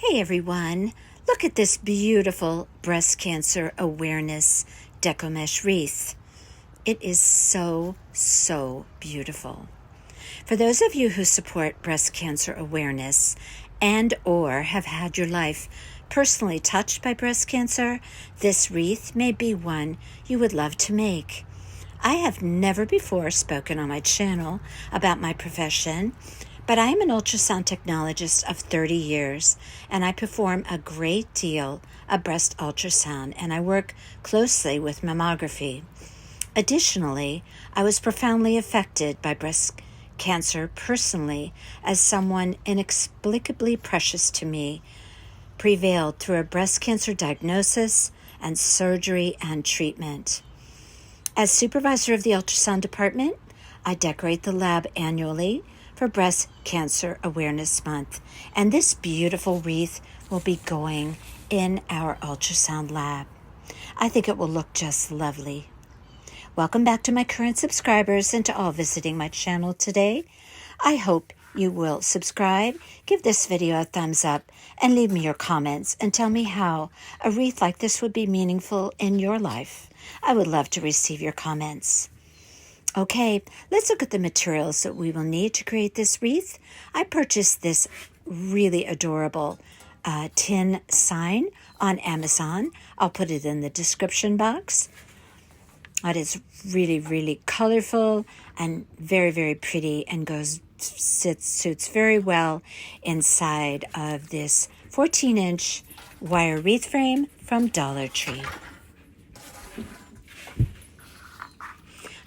Hey everyone, look at this beautiful breast cancer awareness Deco mesh wreath. It is so beautiful. For those of you who support breast cancer awareness and or have had your life personally touched by breast cancer, this wreath may be one you would love to make. I have never before spoken on my channel about my profession, but I am an ultrasound technologist of 30 years, and I perform a great deal of breast ultrasound, and I work closely with mammography. Additionally, I was profoundly affected by breast cancer personally, as someone inexplicably precious to me prevailed through a breast cancer diagnosis and surgery and treatment. As supervisor of the ultrasound department, I decorate the lab annually for Breast Cancer Awareness Month, and this beautiful wreath will be going in our ultrasound lab. I think it will look just lovely. Welcome back to my current subscribers and to all visiting my channel today. I hope you will subscribe, give this video a thumbs up, and leave me your comments and tell me how a wreath like this would be meaningful in your life. I would love to receive your comments. Okay, let's look at the materials that we will need to create this wreath. I purchased this really adorable tin sign on Amazon. I'll put it in the description box. It is really colorful and very pretty, and suits very well inside of this 14-inch wire wreath frame from Dollar Tree.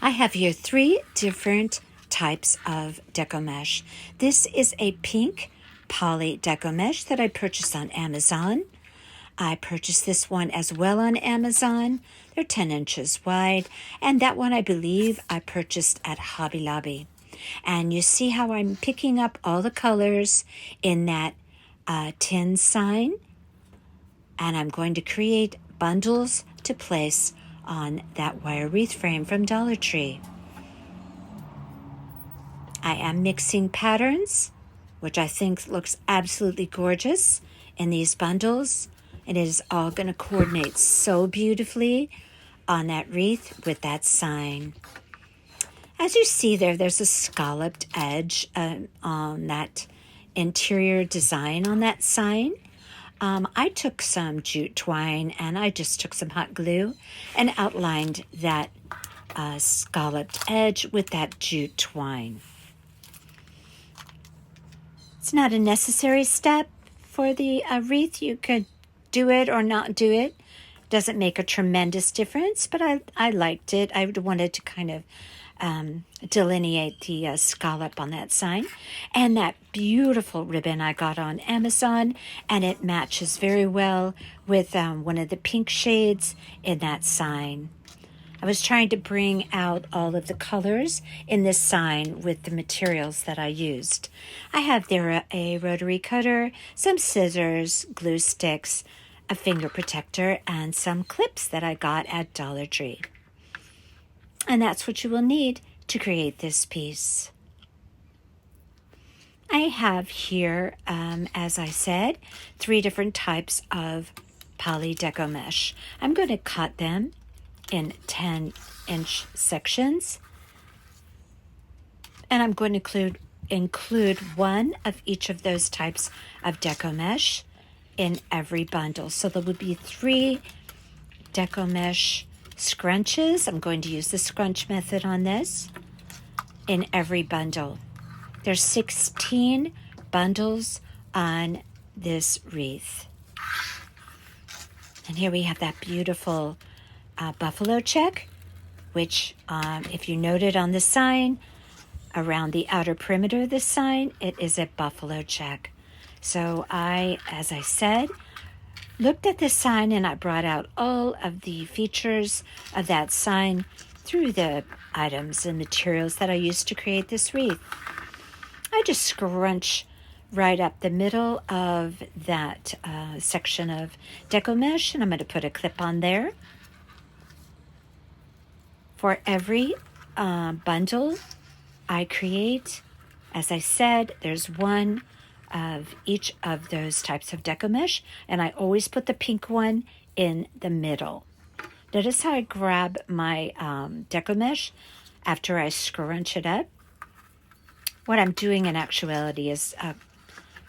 I have here 3 different types of Deco mesh. This is a pink poly Deco mesh that I purchased on Amazon. I purchased this one as well on Amazon. They're 10 inches wide, and that one I believe I purchased at Hobby Lobby. And you see how I'm picking up all the colors in that tin sign, and I'm going to create bundles to place on that wire wreath frame from Dollar Tree. I am mixing patterns, which I think looks absolutely gorgeous in these bundles. It is all going to coordinate so beautifully on that wreath with that sign. As you see there's a scalloped edge on that interior design on that sign. I took some jute twine and I just took some hot glue and outlined that scalloped edge with that jute twine. It's not a necessary step for the wreath. You could do it or not do it. Doesn't make a tremendous difference, but I liked it. I wanted to kind of delineate the scallop on that sign. And that beautiful ribbon I got on Amazon, and it matches very well with one of the pink shades in that sign. I was trying to bring out all of the colors in this sign with the materials that I used. I have there a rotary cutter, some scissors, glue sticks, a finger protector, and some clips that I got at Dollar Tree. And that's what you will need to create this piece. I have here, as I said, 3 different types of poly Deco mesh. I'm going to cut them in 10-inch sections, and I'm going to include one of each of those types of Deco mesh in every bundle. So there would be 3 Deco mesh scrunches. I'm going to use the scrunch method on this in every bundle. There's 16 bundles on this wreath. And here we have that beautiful buffalo check, which if you noted on the sign, around the outer perimeter of the sign, it is a buffalo check. So I, as I said, looked at this sign and I brought out all of the features of that sign through the items and materials that I used to create this wreath. I just scrunch right up the middle of that section of Deco mesh, and I'm going to put a clip on there. For every bundle I create, as I said, there's one of each of those types of deco mesh, and I always put the pink one in the middle. Notice how I grab my deco mesh after I scrunch it up. What I'm doing in actuality is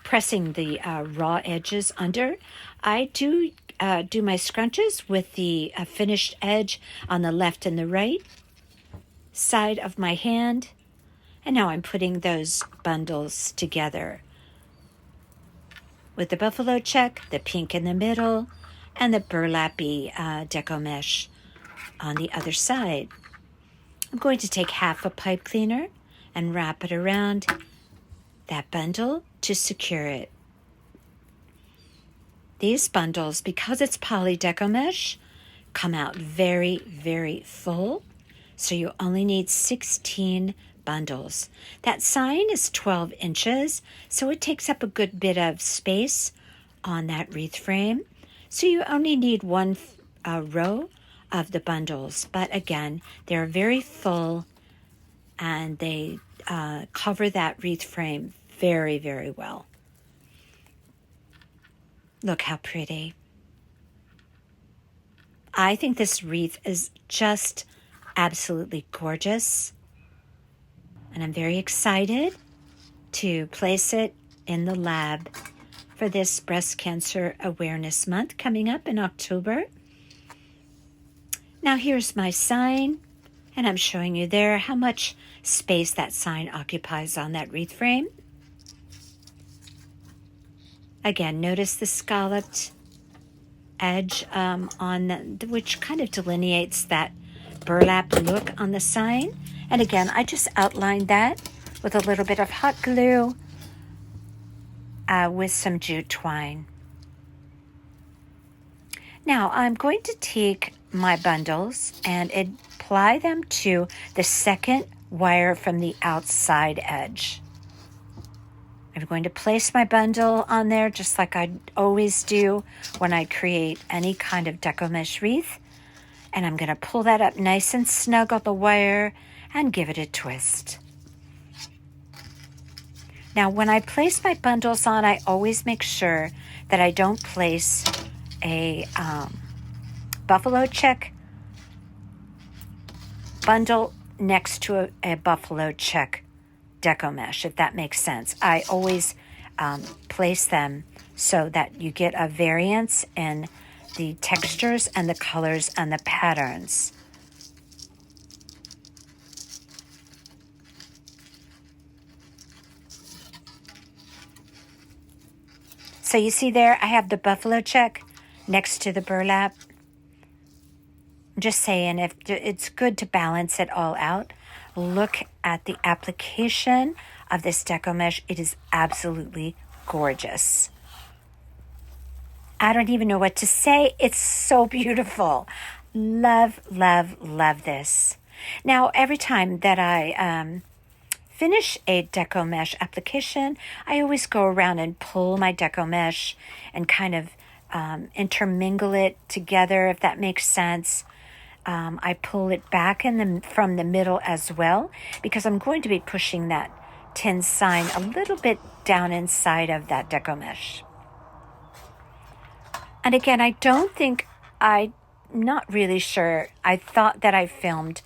pressing the raw edges under. I do my scrunches with the finished edge on the left and the right side of my hand. And now I'm putting those bundles together with the buffalo check, the pink in the middle, and the burlappy deco mesh on the other side. I'm going to take half a pipe cleaner and wrap it around that bundle to secure it. These bundles, because it's poly deco mesh, come out very, very full, so you only need 16 bundles. That sign is 12 inches, so it takes up a good bit of space on that wreath frame. So you only need one row of the bundles. But again, they're very full and they cover that wreath frame very, very well. Look how pretty. I think this wreath is just absolutely gorgeous. And I'm very excited to place it in the lab for this Breast Cancer Awareness Month coming up in October. Now here's my sign, and I'm showing you there how much space that sign occupies on that wreath frame. Again, notice the scalloped edge which kind of delineates that burlap look on the sign. And again, I just outlined that with a little bit of hot glue with some jute twine. Now I'm going to take my bundles and apply them to the second wire from the outside edge. I'm going to place my bundle on there just like I always do when I create any kind of deco mesh wreath. And I'm going to pull that up nice and snug on the wire and give it a twist. Now, when I place my bundles on, I always make sure that I don't place a buffalo check bundle next to a buffalo check deco mesh, if that makes sense. I always place them so that you get a variance in the textures and the colors and the patterns. So you see there, I have the buffalo check next to the burlap. I'm just saying, if it's good to balance it all out. Look at the application of this deco mesh. It is absolutely gorgeous. I don't even know what to say. It's so beautiful. Love, love, love this. Now, every time that I finish a deco mesh application, I always go around and pull my deco mesh and kind of intermingle it together, if that makes sense. I pull it back from the middle as well, because I'm going to be pushing that tin sign a little bit down inside of that deco mesh. And again, I'm not really sure. I thought that I filmed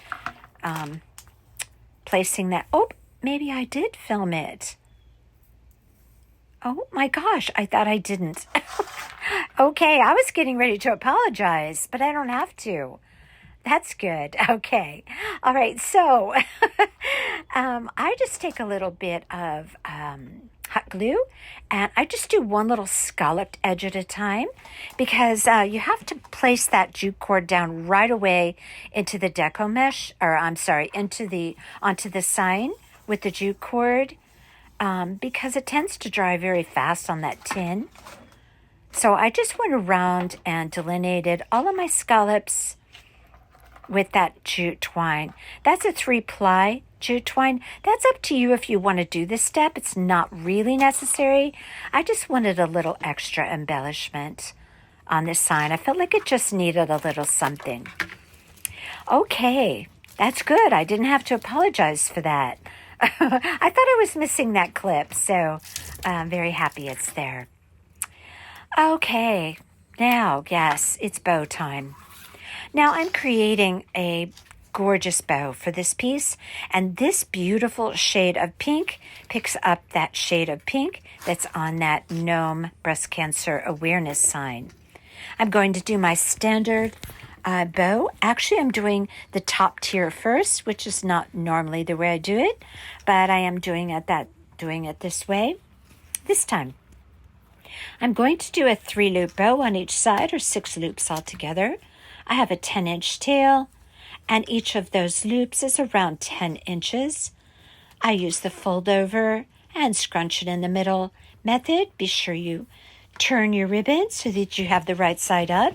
placing that. Oh, maybe I did film it. Oh my gosh, I thought I didn't. Okay, I was getting ready to apologize, but I don't have to. That's good. Okay. All right. So I just take a little bit of hot glue and I just do one little scalloped edge at a time, because you have to place that jute cord down right away into the deco mesh, or I'm sorry, onto the sign with the jute cord, because it tends to dry very fast on that tin. So I just went around and delineated all of my scallops with that jute twine. That's a 3-ply jute twine. That's up to you if you want to do this step. It's not really necessary. I just wanted a little extra embellishment on this sign. I felt like it just needed a little something. Okay, that's good. I didn't have to apologize for that. I thought I was missing that clip, so I'm very happy it's there. Okay, now, yes, it's bow time. Now I'm creating a gorgeous bow for this piece, and this beautiful shade of pink picks up that shade of pink that's on that gnome breast cancer awareness sign. I'm going to do my standard bow. Actually, I'm doing the top tier first, which is not normally the way I do it, but I am doing it this way this time. I'm going to do a 3-loop bow on each side, or 6 loops altogether. I have a 10-inch tail, and each of those loops is around 10 inches. I use the fold over and scrunch it in the middle method. Be sure you turn your ribbon so that you have the right side up.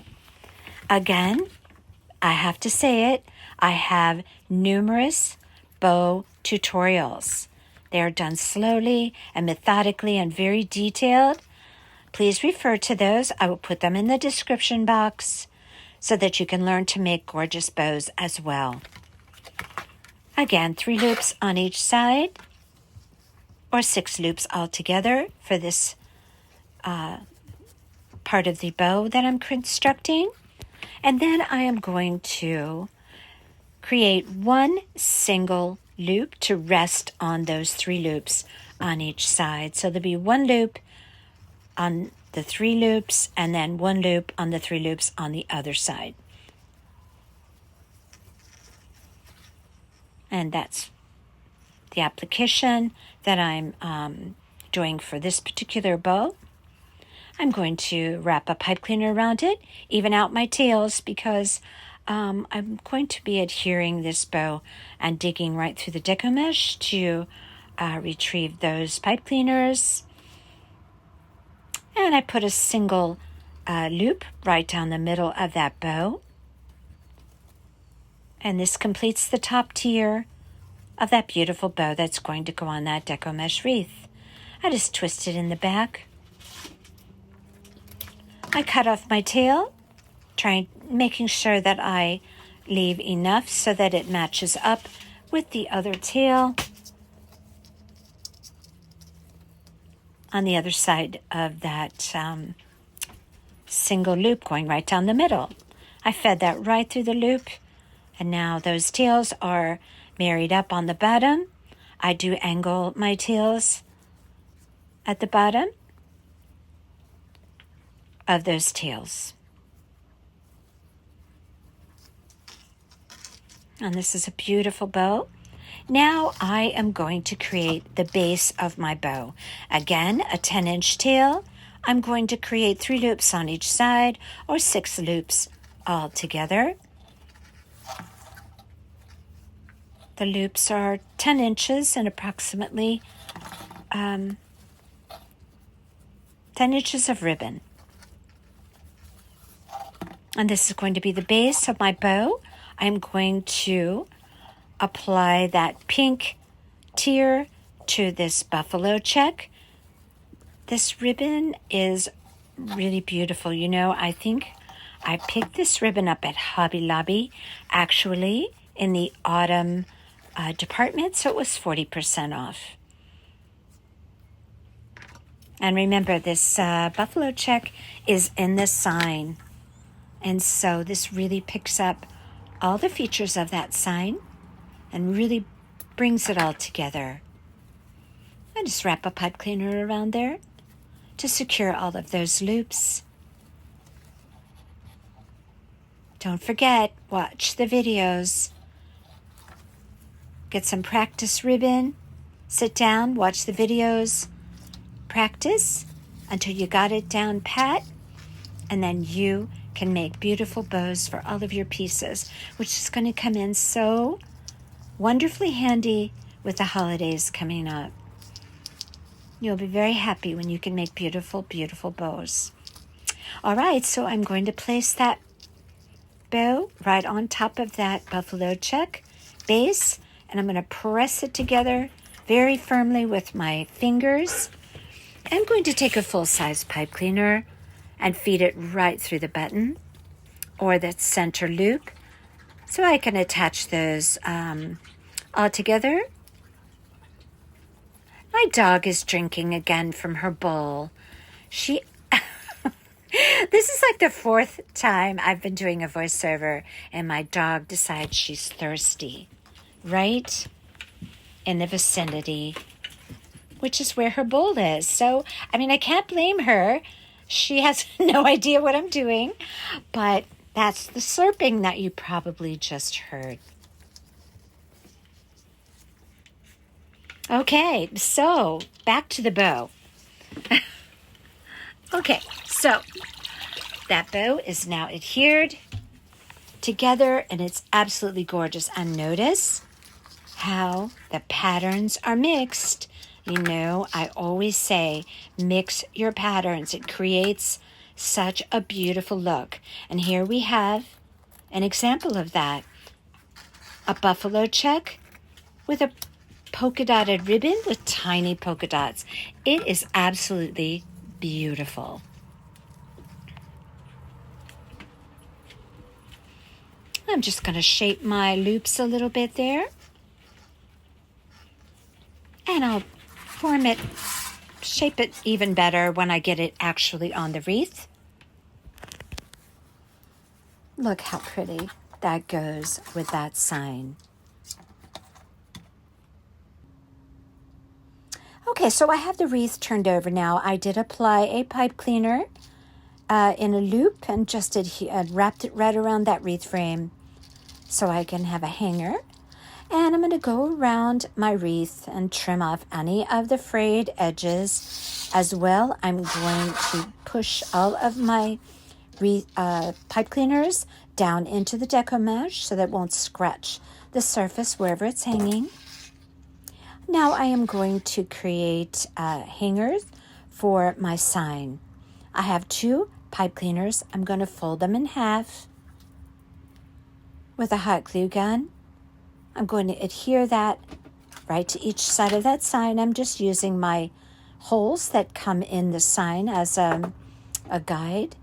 Again, I have to say it, I have numerous bow tutorials. They are done slowly and methodically and very detailed. Please refer to those. I will put them in the description box so that you can learn to make gorgeous bows as well. Again, 3 loops on each side, or 6 loops altogether for this part of the bow that I'm constructing. And then I am going to create 1 single loop to rest on those 3 loops on each side. So there'll be 1 loop on the 3 loops, and then 1 loop on the 3 loops on the other side. And that's the application that I'm doing for this particular bow. I'm going to wrap a pipe cleaner around it, even out my tails, because I'm going to be adhering this bow and digging right through the Deco mesh to retrieve those pipe cleaners. And I put a single loop right down the middle of that bow. And this completes the top tier of that beautiful bow that's going to go on that Deco mesh wreath. I just twist it in the back. I cut off my tail, making sure that I leave enough so that it matches up with the other tail on the other side of that single loop going right down the middle. I fed that right through the loop, and now those tails are married up on the bottom. I do angle my tails at the bottom of those tails. And this is a beautiful bow. Now I am going to create the base of my bow. Again, a 10-inch tail. I'm going to create 3 loops on each side, or 6 loops all together. The loops are 10 inches and approximately 10 inches of ribbon. And this is going to be the base of my bow. I'm going to apply that pink tier to this buffalo check. This ribbon is really beautiful. You know, I think I picked this ribbon up at Hobby Lobby, actually in the autumn department, so it was 40% off. And remember, this buffalo check is in the sign. And so this really picks up all the features of that sign and really brings it all together. I just wrap a pipe cleaner around there to secure all of those loops. Don't forget, watch the videos. Get some practice ribbon. Sit down, watch the videos. Practice until you got it down pat. And then you can make beautiful bows for all of your pieces, which is going to come in so wonderfully handy with the holidays coming up. You'll be very happy when you can make beautiful, beautiful bows. All right, so I'm going to place that bow right on top of that buffalo check base, and I'm going to press it together very firmly with my fingers. I'm going to take a full-size pipe cleaner and feed it right through the button or that center loop so I can attach those all together My dog is drinking again from her bowl. She This is like the fourth time I've been doing a voiceover and my dog decides she's thirsty, right in the vicinity, which is where her bowl is. So, I mean, I can't blame her. She has no idea what I'm doing, but that's the slurping that you probably just heard. Okay, so back to the bow. Okay, so that bow is now adhered together and it's absolutely gorgeous. And notice how the patterns are mixed. You know, I always say mix your patterns. It creates such a beautiful look. And here we have an example of that. A buffalo check with a polka dotted ribbon with tiny polka dots. It is absolutely beautiful. I'm just going to shape my loops a little bit there. And I'll shape it even better when I get it actually on the wreath. Look how pretty that goes with that sign. Okay, so I have the wreath turned over now. I did apply a pipe cleaner in a loop and just wrapped it right around that wreath frame so I can have a hanger. And I'm going to go around my wreath and trim off any of the frayed edges. As well, I'm going to push all of my pipe cleaners down into the deco mesh so that it won't scratch the surface wherever it's hanging. Now I am going to create hangers for my sign. I have 2 pipe cleaners. I'm going to fold them in half with a hot glue gun. I'm going to adhere that right to each side of that sign. I'm just using my holes that come in the sign as a guide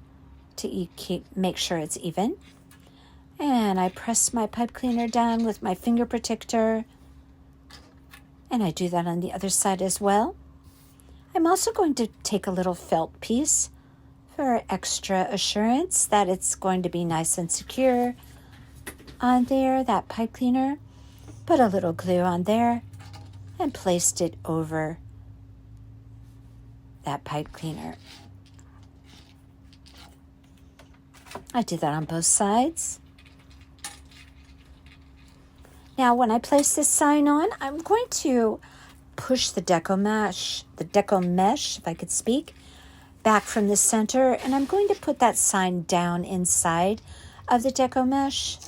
to make sure it's even. And I press my pipe cleaner down with my finger protector. And I do that on the other side as well. I'm also going to take a little felt piece for extra assurance that it's going to be nice and secure on there, that pipe cleaner. Put a little glue on there and placed it over that pipe cleaner. I did that on both sides. Now, when I place this sign on, I'm going to push the deco mesh, if I could speak, back from the center, and I'm going to put that sign down inside of the deco mesh.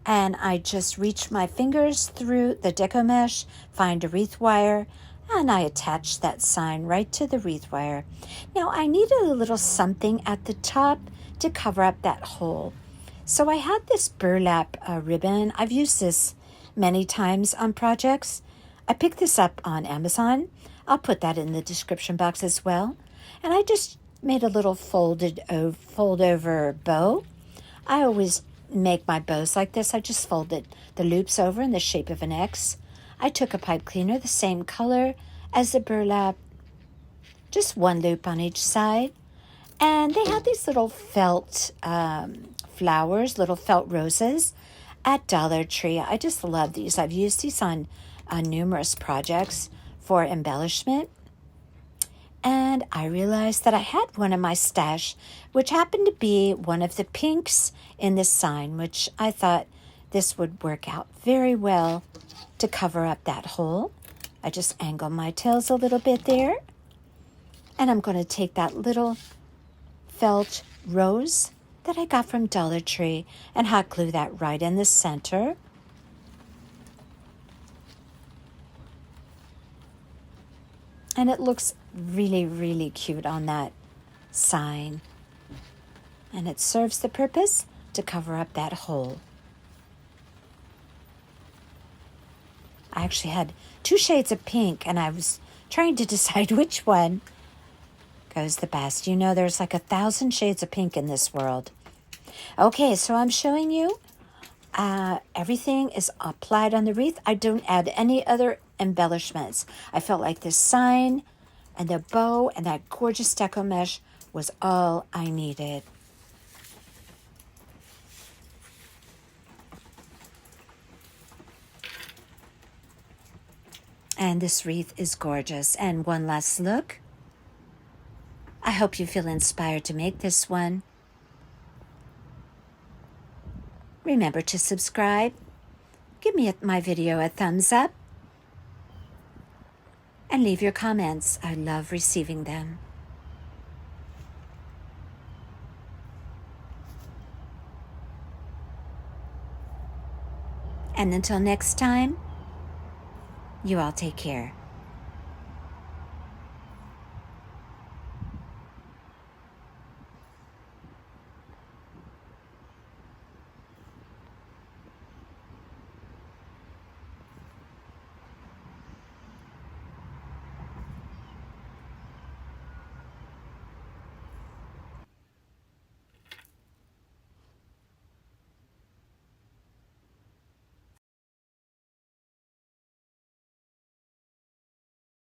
And I just reach my fingers through the deco mesh, find a wreath wire, and I attach that sign right to the wreath wire. Now, I needed a little something at the top to cover up that hole. So I had this burlap ribbon. I've used this many times on projects. I picked this up on Amazon. I'll put that in the description box as well. And I just made a little fold over bow. I always make my bows like this. I just folded the loops over in the shape of an X. I took a pipe cleaner the same color as the burlap, just 1 loop on each side. And they had these little felt flowers, little felt roses at Dollar Tree. I just love these. I've used these on numerous projects for embellishment. And I realized that I had one in my stash, which happened to be one of the pinks in this sign, which I thought this would work out very well to cover up that hole. I just angle my tails a little bit there. And I'm going to take that little felt rose that I got from Dollar Tree and hot glue that right in the center. And it looks really, really cute on that sign. And it serves the purpose to cover up that hole. I actually had 2 shades of pink, and I was trying to decide which one goes the best. You know, there's like 1,000 shades of pink in this world. Okay, so I'm showing you everything is applied on the wreath. I don't add any other embellishments. I felt like this sign and the bow and that gorgeous deco mesh was all I needed. And this wreath is gorgeous. And one last look. I hope you feel inspired to make this one. Remember to subscribe. Give me my video a thumbs up. And leave your comments. I love receiving them. And until next time, you all take care.